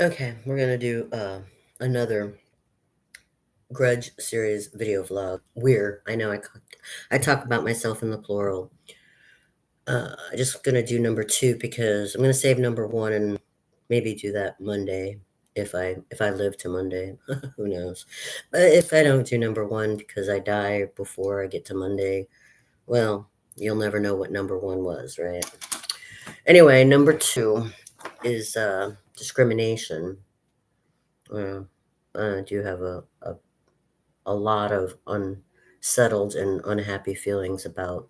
Okay, we're gonna do another Grudge series video vlog. I know I talk about myself in the plural. I'm just gonna do number two because I'm gonna save number one and maybe do that Monday if I live to Monday. Who knows? But if I don't do number one because I die before I get to Monday, well, you'll never know what number one was, right? Anyway, number two is discrimination. Uh, I do have a lot of unsettled and unhappy feelings about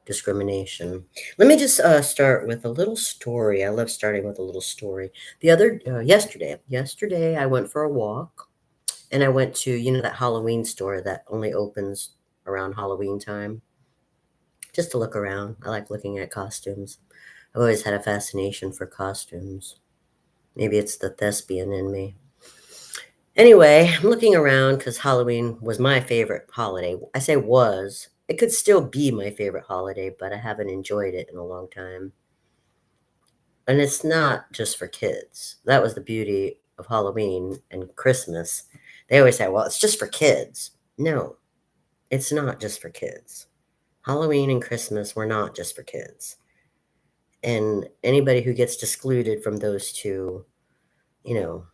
discrimination. Let me just start with a little story. I love starting with a little story. Yesterday, I went for a walk and I went to, that Halloween store that only opens around Halloween time just to look around. I like looking at costumes. I've always had a fascination for costumes. Maybe it's the thespian in me. Anyway, I'm looking around because Halloween was my favorite holiday. I say was. It could still be my favorite holiday, but I haven't enjoyed it in a long time. And it's not just for kids. That was the beauty of Halloween and Christmas. They always say, well, it's just for kids. No, it's not just for kids. Halloween and Christmas were not just for kids. And anybody who gets excluded from those two, you know,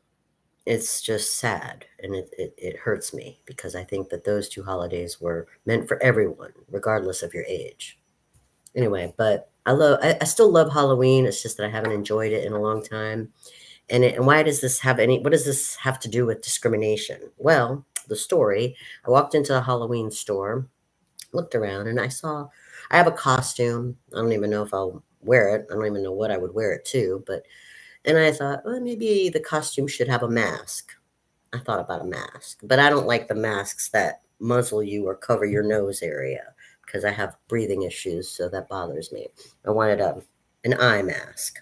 it's just sad and it hurts me because I think that those two holidays were meant for everyone, regardless of your age. Anyway, but I still love Halloween. It's just that I haven't enjoyed it in a long time. And why does this have what does this have to do with discrimination? Well, the story, I walked into a Halloween store, looked around, and I have a costume. I don't even know if I'll wear it. I don't even know what I would wear it to, and I thought, well, maybe the costume should have a mask. I thought about a mask, but I don't like the masks that muzzle you or cover your nose area because I have breathing issues, so that bothers me. I wanted an eye mask.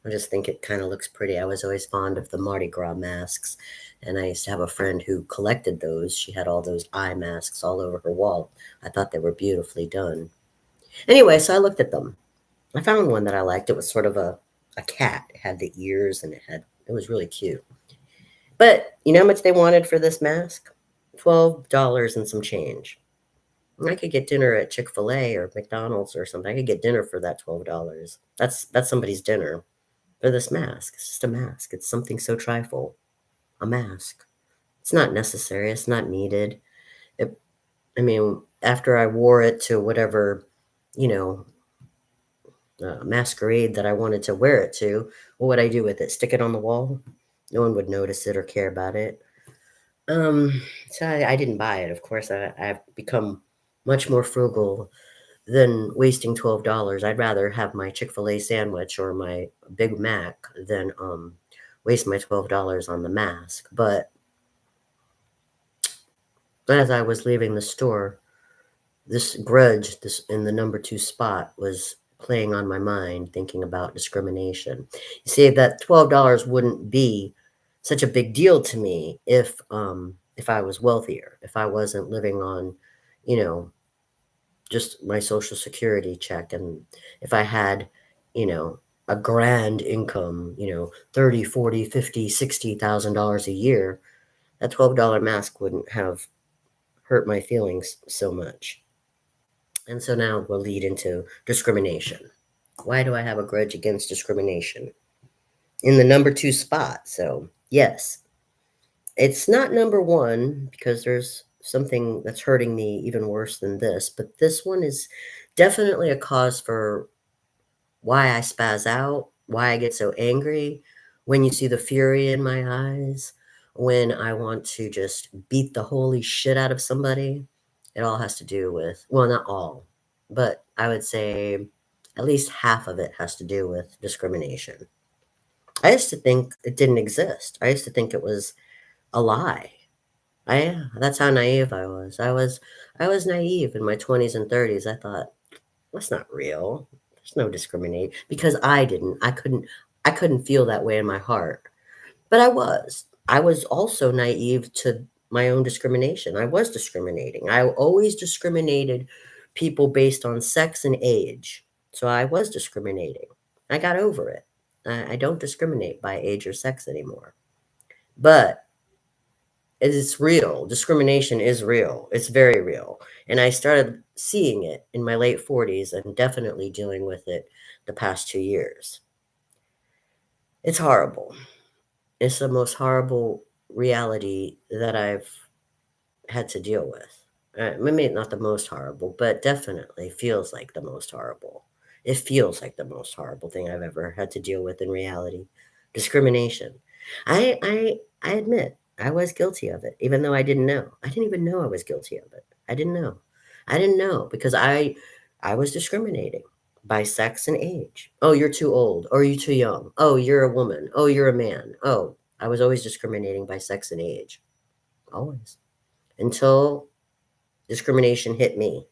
I just think it kind of looks pretty. I was always fond of the Mardi Gras masks, and I used to have a friend who collected those. She had all those eye masks all over her wall. I thought they were beautifully done. Anyway, so I looked at them. I found one that I liked. It was sort of a cat. It had the ears and it was really cute. But you know how much they wanted for this mask? $12 and some change. I could get dinner at Chick-fil-A or McDonald's or something. I could get dinner for that $12. That's somebody's dinner for this mask. It's just a mask. It's something so trifle. A mask. It's not necessary. It's not needed. It, I mean, after I wore it to whatever, you know, masquerade that I wanted to wear it to, what would I do with it? Stick it on the wall? No one would notice it or care about it. So I didn't buy it. Of course, I've become much more frugal than wasting $12. I'd rather have my Chick-fil-A sandwich or my Big Mac than waste my $12 on the mask. But as I was leaving the store, this grudge, this in the number two spot, was playing on my mind, thinking about discrimination. You see, that $12 wouldn't be such a big deal to me if I was wealthier, if I wasn't living on, you know, just my social security check, and if I had, you know, a grand income, 30, 40, 50, $60,000 a year, that $12 mask wouldn't have hurt my feelings so much. And so now we'll lead into discrimination. Why do I have a grudge against discrimination? In the number two spot. So, yes, it's not number one because there's something that's hurting me even worse than this, but this one is definitely a cause for why I spaz out, why I get so angry when you see the fury in my eyes, when I want to just beat the holy shit out of somebody. It all has to do with, well, not all, but I would say at least half of it has to do with discrimination. I used to think it didn't exist. I used to think it was a lie. That's how naive I was. I was naive in my 20s and 30s. I thought, that's not real. There's no discriminate because I couldn't feel that way in my heart. But I was. I was also naive to my own discrimination. I was discriminating. I always discriminated people based on sex and age. So I was discriminating. I got over it. I don't discriminate by age or sex anymore. But it's real. Discrimination is real. It's very real. And I started seeing it in my late 40s and definitely dealing with it the past 2 years. It's horrible. It's the most horrible reality that I've had to deal with. Maybe not the most horrible, but definitely feels like the most horrible. It feels like the most horrible thing I've ever had to deal with in reality. Discrimination. I admit I was guilty of it, even though I didn't know. I didn't even know I was guilty of it. I didn't know. I didn't know because I was discriminating by sex and age. Oh, you're too old. Or you're too young. Oh, you're a woman. Oh, you're a man. Oh, I was always discriminating by sex and age. Always. Until discrimination hit me.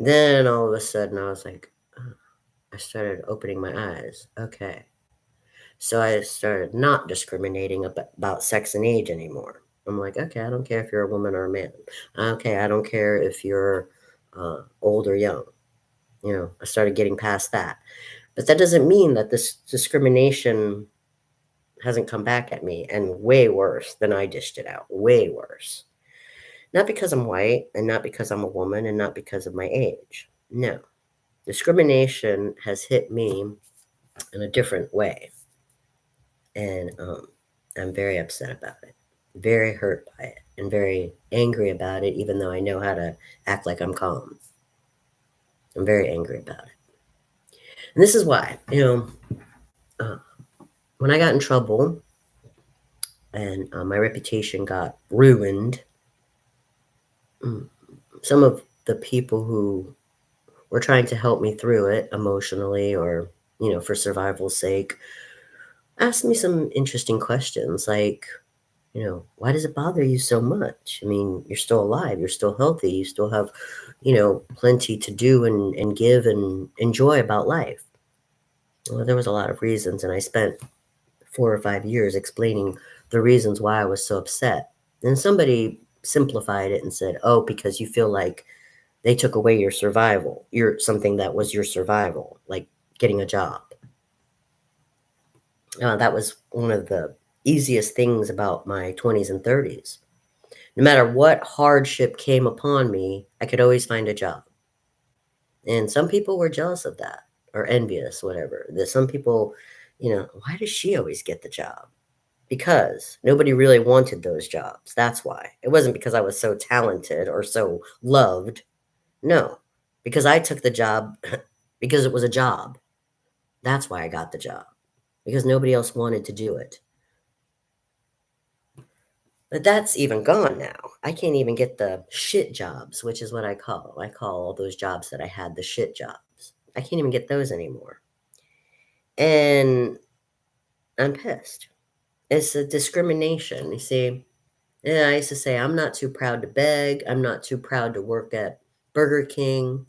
Then all of a sudden I was like, oh, I started opening my eyes. Okay. So I started not discriminating about sex and age anymore. I'm like, okay, I don't care if you're a woman or a man. Okay, I don't care if you're old or young. I started getting past that. But that doesn't mean that this discrimination hasn't come back at me and way worse than I dished it out. Way worse. Not because I'm white and not because I'm a woman and not because of my age. No. Discrimination has hit me in a different way. And I'm very upset about it, very hurt by it, and very angry about it, even though I know how to act like I'm calm. I'm very angry about it. And this is why, uh, when I got in trouble and my reputation got ruined, some of the people who were trying to help me through it emotionally or, for survival's sake, asked me some interesting questions like, why does it bother you so much? I mean, you're still alive, you're still healthy, you still have, plenty to do and give and enjoy about life. Well, there was a lot of reasons, and I spent 4 or 5 years explaining the reasons why I was so upset. And somebody simplified it and said, oh, because you feel like they took away your survival, something that was your survival, like getting a job. That was one of the easiest things about my 20s and 30s. No matter what hardship came upon me, I could always find a job. And some people were jealous of that or envious, whatever. There's some people, why does she always get the job? Because nobody really wanted those jobs. That's why. It wasn't because I was so talented or so loved. No, because I took the job because it was a job. That's why I got the job, because nobody else wanted to do it. But that's even gone now. I can't even get the shit jobs, which is what I call. I call all those jobs that I had the shit jobs. I can't even get those anymore. And I'm pissed. It's a discrimination. You see, I used to say, I'm not too proud to beg. I'm not too proud to work at Burger King.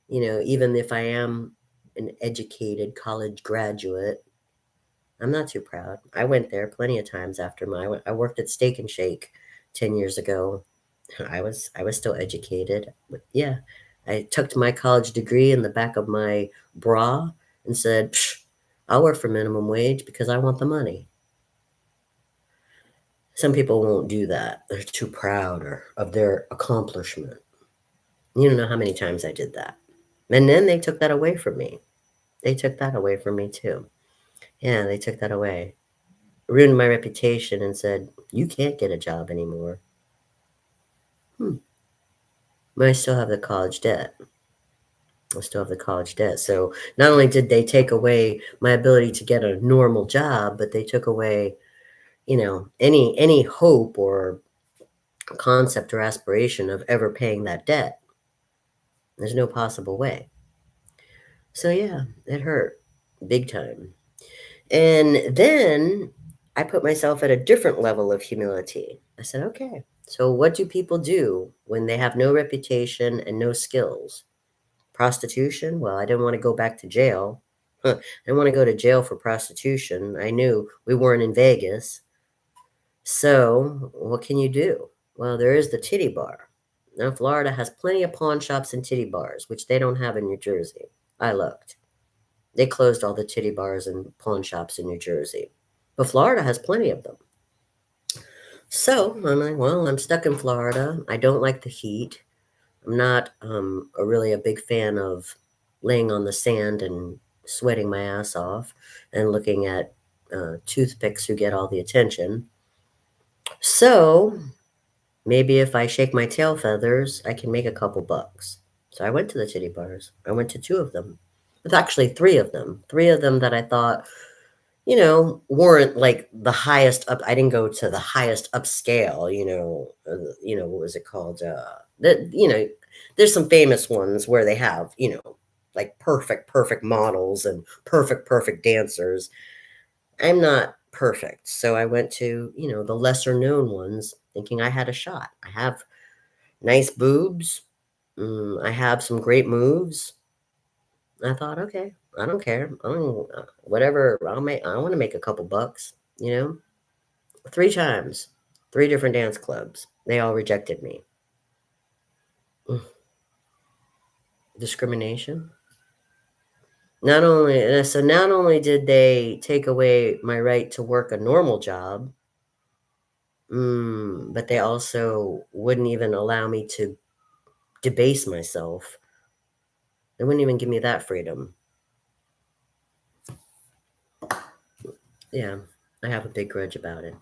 Even if I am an educated college graduate, I'm not too proud. I went there plenty of times after I worked at Steak and Shake 10 years ago. I was still educated. But yeah, I tucked my college degree in the back of my bra and said, Psh, I'll work for minimum wage because I want the money. Some people won't do that. They're too proud of their accomplishment. You don't know how many times I did that. And then they took that away from me. They took that away from me too. Yeah, they took that away. Ruined my reputation and said, you can't get a job anymore. But I still have the college debt. I still have the college debt. So not only did they take away my ability to get a normal job, but they took away, any hope or concept or aspiration of ever paying that debt. There's no possible way. So yeah, it hurt big time. And then I put myself at a different level of humility. I said, okay, so what do people do when they have no reputation and no skills? Prostitution? Well, I didn't want to go back to jail. I didn't want to go to jail for prostitution. I knew we weren't in Vegas. So what can you do? Well, there is the titty bar. Now, Florida has plenty of pawn shops and titty bars, which they don't have in New Jersey. I looked. They closed all the titty bars and pawn shops in New Jersey. But Florida has plenty of them. So I'm like, well, I'm stuck in Florida. I don't like the heat. I'm not really a big fan of laying on the sand and sweating my ass off and looking at toothpicks who get all the attention. So maybe if I shake my tail feathers, I can make a couple bucks. So I went to the titty bars. I went to two of them. It's actually three of them. Three of them that I thought, weren't like the highest up. I didn't go to the highest upscale, what was it called? There's some famous ones where they have, like perfect models and perfect dancers. I'm not perfect. So I went to, the lesser known ones thinking I had a shot. I have nice boobs. I have some great moves. I thought, okay, I don't care. I don't, whatever. I want to make a couple bucks, 3 times, 3 different dance clubs. They all rejected me. Discrimination. Not only did they take away my right to work a normal job, but they also wouldn't even allow me to debase myself. They wouldn't even give me that freedom. Yeah, I have a big grudge about it.